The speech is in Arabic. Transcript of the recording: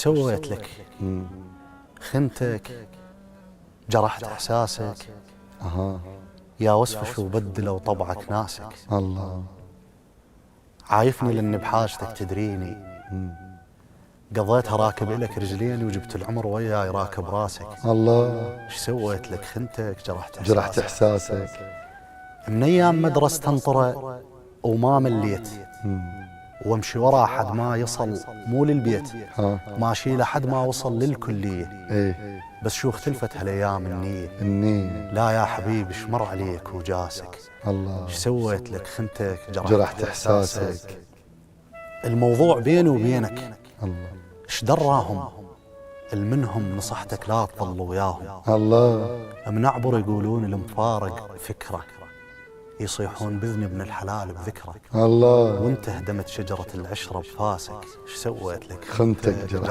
سويت لك؟ خنتك، جرحت إحساسك. يا وصف شو بدلوا طبعك ناسك. الله. عايفني لأن بحاجتك تدريني. قضيتها راكب إلك رجليني وجبت العمر وياي راكب راسك. الله. ايش سويت لك؟ خنتك، جرحت إحساسك. من أيام مدرسة انطرة وما مليت، وامشي ورا حد ما يصل مو للبيت، ماشي لحد ما وصل للكلية. ايه بس شو اختلفت هالأيام النية. لا يا حبيبي شمر عليك وجاسك. الله. ايش سويت لك؟ خنتك، جرحت إحساسك. الموضوع بيني وبينك، الله. ايش دراهم المنهم نصحتك لا تظل وياهم. الله. من أعبر يقولون المفارق فكرة، يصيحون بإذن ابن الحلال بذكره. الله. وانت هدمت شجرة العشرة بفاسك. ايش سويت لك؟ خنتك، جرحت